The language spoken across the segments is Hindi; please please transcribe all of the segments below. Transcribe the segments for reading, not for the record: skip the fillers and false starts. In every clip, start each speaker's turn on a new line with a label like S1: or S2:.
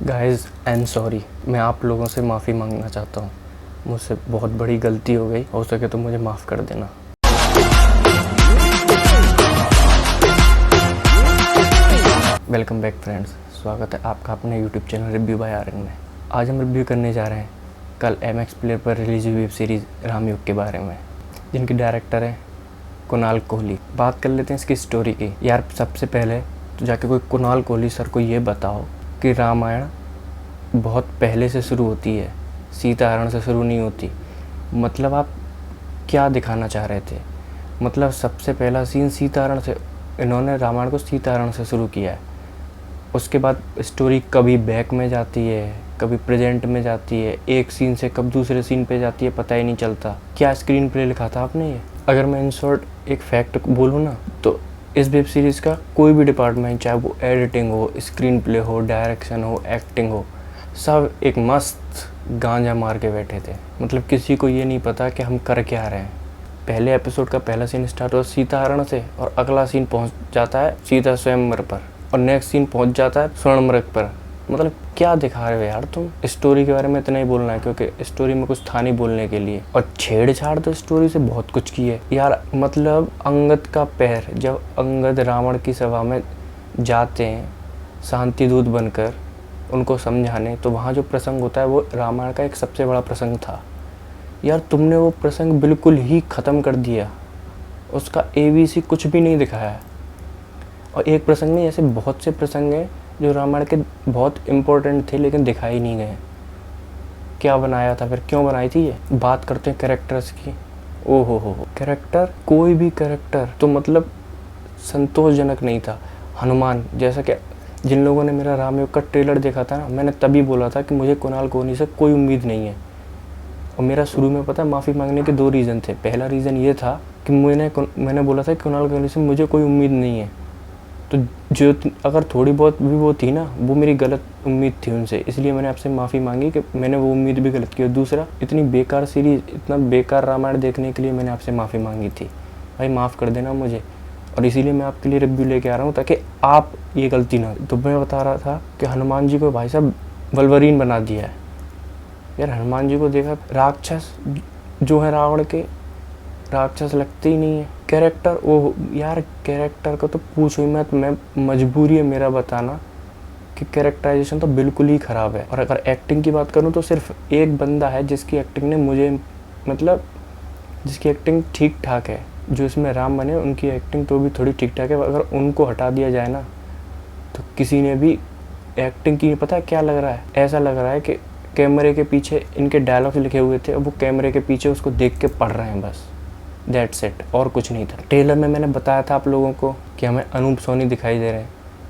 S1: गाइज़ एंड सॉरी, मैं आप लोगों से माफ़ी मांगना चाहता हूँ। मुझसे बहुत बड़ी गलती हो गई, हो सके तो मुझे माफ़ कर देना। वेलकम बैक फ्रेंड्स, स्वागत है आपका अपने YouTube channel review by Aryan में। आज हम रिव्यू करने जा रहे हैं कल MX प्लेयर पर रिलीज हुई वेब सीरीज़ रामयुग के बारे में, जिनके डायरेक्टर हैं कुणाल कोहली। बात कर लेते हैं इसकी स्टोरी की। यार सबसे पहले तो जाके कोई कुणाल कोहली सर को ये बताओ कि रामायण बहुत पहले से शुरू होती है, सीताहरण से शुरू नहीं होती। मतलब आप क्या दिखाना चाह रहे थे? मतलब सबसे पहला सीन सीताहरण से, इन्होंने रामायण को सीताहरण से शुरू किया है। उसके बाद स्टोरी कभी बैक में जाती है, कभी प्रेजेंट में जाती है, एक सीन से कब दूसरे सीन पे जाती है पता ही नहीं चलता। क्या स्क्रीन प्ले लिखा था आपने ये? अगर मैं इन शॉर्ट एक फैक्ट बोलूँ ना, तो इस वेब सीरीज़ का कोई भी डिपार्टमेंट, चाहे वो एडिटिंग हो, स्क्रीन प्ले हो, डायरेक्शन हो, एक्टिंग हो, सब एक मस्त गांजा मार के बैठे थे। मतलब किसी को ये नहीं पता कि हम कर क्या रहे हैं। पहले एपिसोड का पहला सीन स्टार्ट हुआ सीताहरण से, और अगला सीन पहुंच जाता है सीता स्वयंवर पर, और नेक्स्ट सीन पहुंच जाता है स्वर्णमृग पर। मतलब क्या दिखा रहे हो यार तुम? स्टोरी के बारे में इतना ही बोलना है क्योंकि स्टोरी में कुछ था नहीं बोलने के लिए, और छेड़छाड़ तो स्टोरी से बहुत कुछ की है यार। मतलब अंगद का पैर, जब अंगद रावण की सभा में जाते हैं शांति दूत बनकर उनको समझाने, तो वहाँ जो प्रसंग होता है वो रामायण का एक सबसे बड़ा प्रसंग था। यार तुमने वो प्रसंग बिल्कुल ही ख़त्म कर दिया, उसका ABC कुछ भी नहीं दिखाया। और एक प्रसंग में ऐसे बहुत से प्रसंग हैं जो रामायण के बहुत इम्पोर्टेंट थे लेकिन दिखाई नहीं गए। क्या बनाया था फिर? क्यों बनाई थी ये? बात करते हैं कैरेक्टर्स की। ओहो हो, कैरेक्टर, कोई भी कैरेक्टर तो मतलब संतोषजनक नहीं था। हनुमान, जैसा कि जिन लोगों ने मेरा रामयुग का ट्रेलर देखा था ना, मैंने तभी बोला था कि मुझे कुणाल कोहली से कोई उम्मीद नहीं है। और मेरा शुरू में पता है माफ़ी मांगने के 2 रीज़न थे। पहला रीज़न ये था कि मैंने बोला था कि कुणाल कोहली से मुझे कोई उम्मीद नहीं है, तो जो अगर थोड़ी बहुत भी वो थी ना, वो मेरी गलत उम्मीद थी उनसे, इसलिए मैंने आपसे माफ़ी मांगी कि मैंने वो उम्मीद भी गलत की। और दूसरा, इतनी बेकार सीरीज़, इतना बेकार रामायण देखने के लिए मैंने आपसे माफ़ी मांगी थी। भाई माफ़ कर देना मुझे, और इसीलिए मैं आपके लिए रिव्यू लेके आ रहा हूँ ताकि आप ये गलती ना। तो मैं बता रहा था कि हनुमान जी को भाई साहब वल्वरीन बना दिया है। यार हनुमान जी को देखा, राक्षस जो है रावण के, राक्षस लगते ही नहीं है। कैरेक्टर, ओ यार कैरेक्टर का तो पूछो ही मत। मैं मजबूरी है मेरा बताना कि कैरेक्टराइजेशन तो बिल्कुल ही ख़राब है। और अगर एक्टिंग की बात करूँ तो सिर्फ एक बंदा है जिसकी एक्टिंग ने मुझे, मतलब जिसकी एक्टिंग ठीक ठाक है, जो इसमें राम बने उनकी एक्टिंग तो भी थोड़ी ठीक ठाक है। अगर उनको हटा दिया जाए ना तो किसी ने भी एक्टिंग की, पता है क्या लग रहा है? ऐसा लग रहा है कि कैमरे के पीछे इनके डायलॉग्स लिखे हुए थे और वो कैमरे के पीछे उसको देख के पढ़ रहे हैं बस। दैट्स इट, और कुछ नहीं था। ट्रेलर में मैंने बताया था आप लोगों को कि हमें अनूप सोनी दिखाई दे रहे हैं।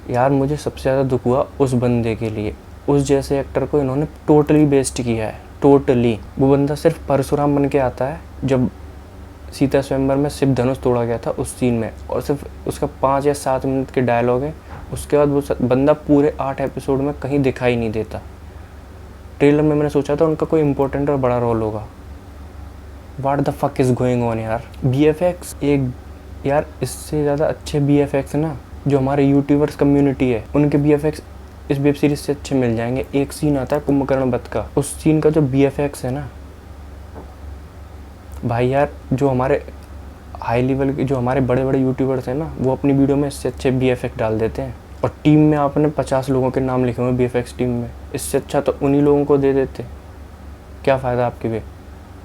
S1: यार मुझे सबसे ज़्यादा दुख हुआ उस बंदे के लिए। उस जैसे एक्टर को इन्होंने टोटली वेस्ट किया है, टोटली। वो बंदा सिर्फ परशुराम बन के आता है जब सीता स्वयंवर में शिव धनुष तोड़ा गया था उस सीन में, और सिर्फ उसका 5 या 7 मिनट के डायलॉग है। उसके बाद वो बंदा पूरे 8 एपिसोड में कहीं दिखाई नहीं देता। ट्रेलर में मैंने सोचा था उनका कोई इंपॉर्टेंट और बड़ा रोल होगा। What the fuck is going on यार। BFX एक, यार इससे ज़्यादा अच्छे BFX ना जो हमारे यूट्यूबर्स कम्युनिटी है, उनके BFX इस वेब सीरीज़ से अच्छे मिल जाएंगे। एक सीन आता है कुंभकर्ण वध का, उस सीन का जो BFX है ना भाई, यार जो हमारे हाई लेवल के, जो हमारे बड़े बड़े यूट्यूबर्स हैं ना, वो अपनी वीडियो में इससे अच्छे BFX डाल देते हैं। और टीम में आपने 50 लोगों के नाम लिखे हुए BFX टीम में, इससे अच्छा तो उन्हीं लोगों को दे देते। क्या फ़ायदा आपके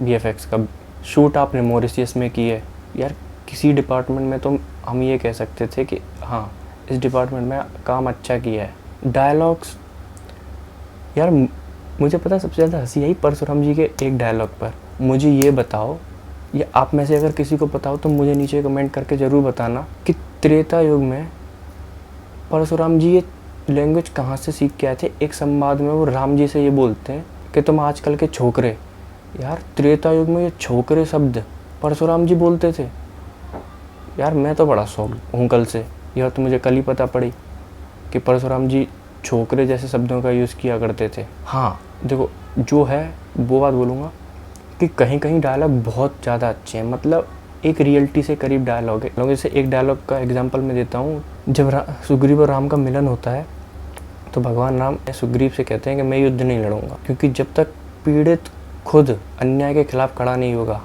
S1: BFX का? शूट आपने मॉरिशियस में की है। यार किसी डिपार्टमेंट में तो हम ये कह सकते थे कि हाँ इस डिपार्टमेंट में काम अच्छा किया है। डायलॉग्स, यार मुझे पता है सबसे ज़्यादा हंसी आई परशुराम जी के एक डायलॉग पर। मुझे ये बताओ, ये आप में से अगर किसी को पता हो तो मुझे नीचे कमेंट करके ज़रूर बताना कि त्रेता युग में परशुराम जी ये लैंग्वेज कहाँ से सीख के आए थे। एक संवाद में वो राम जी से ये बोलते हैं कि तुम आजकल के छोकरे। यार त्रेता युग में ये छोकरे शब्द परशुराम जी बोलते थे। यार मैं तो बड़ा शौक हूँ कल से, यह तो मुझे कल ही पता पड़ी कि परशुराम जी छोकरे जैसे शब्दों का यूज़ किया करते थे। हाँ देखो, जो है वो बात बोलूँगा कि कहीं कहीं डायलॉग बहुत ज़्यादा अच्छे हैं, मतलब एक रियलिटी से करीब डायलॉग है। जैसे एक डायलॉग का एग्जांपल मैं देता हूँ। जब सुग्रीव और राम का मिलन होता है तो भगवान राम सुग्रीव से कहते हैं कि मैं युद्ध नहीं लड़ूंगा, क्योंकि जब तक पीड़ित खुद अन्याय के खिलाफ खड़ा नहीं होगा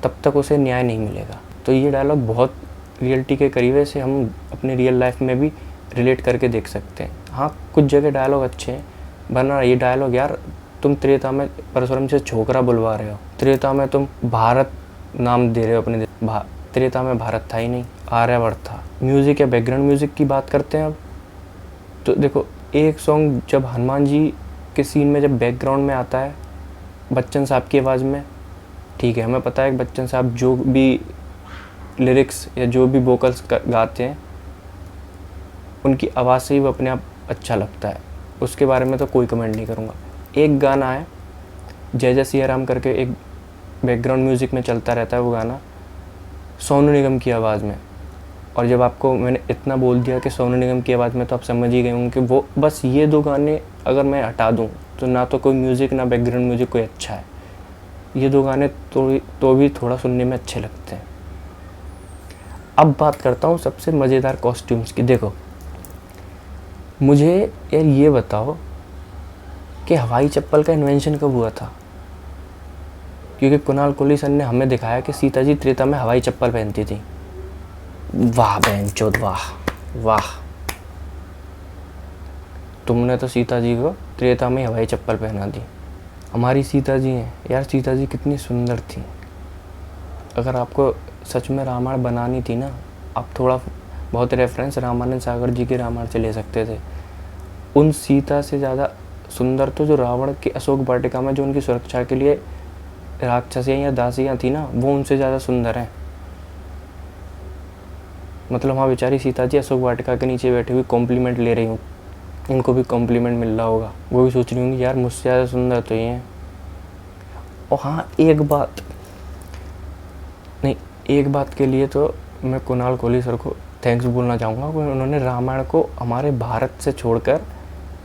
S1: तब तक उसे न्याय नहीं मिलेगा। तो ये डायलॉग बहुत रियलिटी के करीब है, इसे हम अपनी रियल लाइफ में भी रिलेट करके देख सकते हैं। हाँ, कुछ जगह डायलॉग अच्छे हैं, वरना ये डायलॉग यार तुम त्रेता में परशुराम से छोकरा बुलवा रहे हो, त्रेता में तुम भारत नाम दे रहे हो अपने त्रेता में भारत था ही नहीं, आर्यवर्त था। म्यूज़िक या बैकग्राउंड म्यूज़िक की बात करते हैं अब, तो देखो एक सॉन्ग जब हनुमान जी के सीन में जब बैकग्राउंड में आता है बच्चन साहब की आवाज़ में, ठीक है हमें पता है कि बच्चन साहब जो भी लिरिक्स या जो भी वोकल्स गाते हैं उनकी आवाज़ से ही वो अपने आप अच्छा लगता है, उसके बारे में तो कोई कमेंट नहीं करूँगा। एक गाना है जय जय सिया राम करके, एक बैकग्राउंड म्यूज़िक में चलता रहता है वो गाना सोनू निगम की आवाज़ में, और जब आपको मैंने इतना बोल दिया कि सोनू निगम की आवाज़ में तो आप समझ ही गए होंगे कि वो बस ये दो गाने अगर मैं हटा दूँ तो ना तो कोई म्यूज़िक ना बैकग्राउंड म्यूज़िक कोई अच्छा है। ये दो गाने तो भी थोड़ा सुनने में अच्छे लगते हैं। अब बात करता हूँ सबसे मज़ेदार कॉस्ट्यूम्स की। देखो मुझे यार ये बताओ कि हवाई चप्पल का इन्वेंशन कब हुआ था, क्योंकि कुणाल कोहली सर ने हमें दिखाया कि सीता जी त्रेता में हवाई चप्पल पहनती थी। वाह बहनचोद वाह वाह, तुमने तो सीता जी को त्रेता में हवाई चप्पल पहना दी। हमारी सीता जी हैं यार, सीता जी कितनी सुंदर थी। अगर आपको सच में रामायण बनानी थी ना, आप थोड़ा बहुत रेफरेंस रामानंद सागर जी के रामायण से ले सकते थे। उन सीता से ज़्यादा सुंदर तो जो रावण की अशोक वाटिका में जो उनकी सुरक्षा के लिए राक्षसियाँ या दासियाँ थी ना, वो उनसे ज़्यादा सुंदर हैं। मतलब वहाँ बेचारी सीता जी अशोक वाटिका के नीचे बैठी हुई कॉम्प्लीमेंट ले रही हूँ, इनको भी कॉम्प्लीमेंट मिल रहा होगा, वो भी सोच रही होंगी यार मुझसे ज़्यादा सुंदर तो ये हैं। और हाँ एक बात के लिए तो मैं कुणाल कोहली सर को थैंक्स बोलना चाहूँगा कि उन्होंने रामायण को हमारे भारत से छोड़कर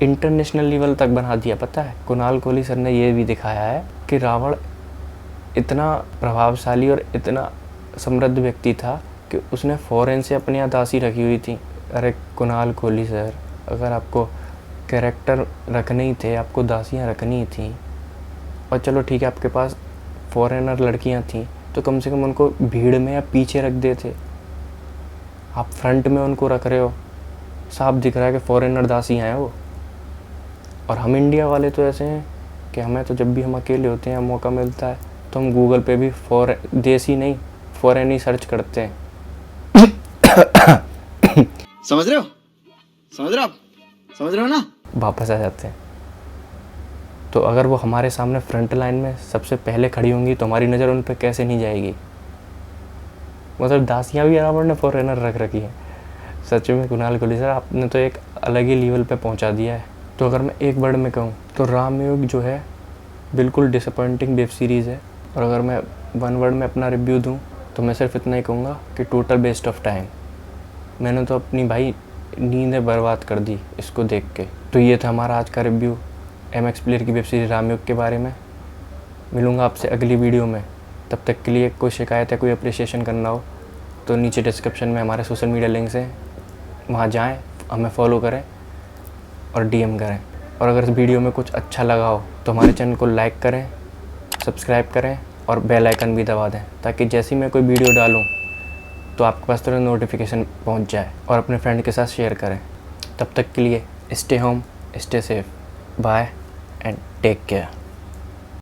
S1: इंटरनेशनल लेवल तक बना दिया। पता है कुणाल कोहली सर ने ये भी दिखाया है कि रावण इतना प्रभावशाली और इतना समृद्ध व्यक्ति था कि उसने फॉरेन से अपनी यहाँ दासी रखी हुई थी। अरे कुणाल कोहली सर, अगर आपको कैरेक्टर रखने ही थे, आपको दासियाँ रखनी ही थी, और चलो ठीक है आपके पास फॉरेनर लड़कियाँ थीं, तो कम से कम उनको भीड़ में या पीछे रख देते। आप फ्रंट में उनको रख रहे हो, साफ दिख रहा है कि फॉरेनर दासियाँ हैं वो। और हम इंडिया वाले तो ऐसे हैं कि हमें तो जब भी हम अकेले होते हैं मौका मिलता है तो हम गूगल पे भी देसी नहीं फॉरेन ही सर्च करते हैं।
S2: समझ रहे हो ना,
S1: वापस आ जाते हैं। तो अगर वो हमारे सामने फ्रंट लाइन में सबसे पहले खड़ी होंगी तो हमारी नज़र उन पर कैसे नहीं जाएगी। मतलब दासियाँ भी रावण ने फॉरेनर रख रखी है। सच में कुणाल कोहली सर आपने तो एक अलग ही लेवल पे पहुंचा दिया है। तो अगर मैं एक वर्ड में कहूँ तो रामयोग जो है बिल्कुल डिसअपॉइंटिंग वेब सीरीज़ है। और अगर मैं वन वर्ड में अपना रिव्यू दूँ तो मैं सिर्फ इतना ही कहूँगा कि टोटल वेस्ट ऑफ टाइम। मैंने तो अपनी भाई नींदें बर्बाद कर दी इसको देख के। तो ये था हमारा आज का रिव्यू MX प्लेयर की वेब सीरीज रामयोग के बारे में। मिलूँगा आपसे अगली वीडियो में, तब तक के लिए कोई शिकायत या कोई अप्रिसिएशन करना हो तो नीचे डिस्क्रिप्शन में हमारे सोशल मीडिया लिंक्स हैं, वहाँ जाएं, हमें फॉलो करें और DM करें। और अगर इस वीडियो में कुछ अच्छा लगा हो तो हमारे चैनल को लाइक करें, सब्सक्राइब करें और बेल आइकन भी दबा दें, ताकि जैसे ही मैं कोई वीडियो डालूँ तो आपके पास तुरंत नोटिफिकेशन पहुँच जाए। और अपने फ्रेंड के साथ शेयर करें। तब तक के लिए stay home, stay safe, bye and take care.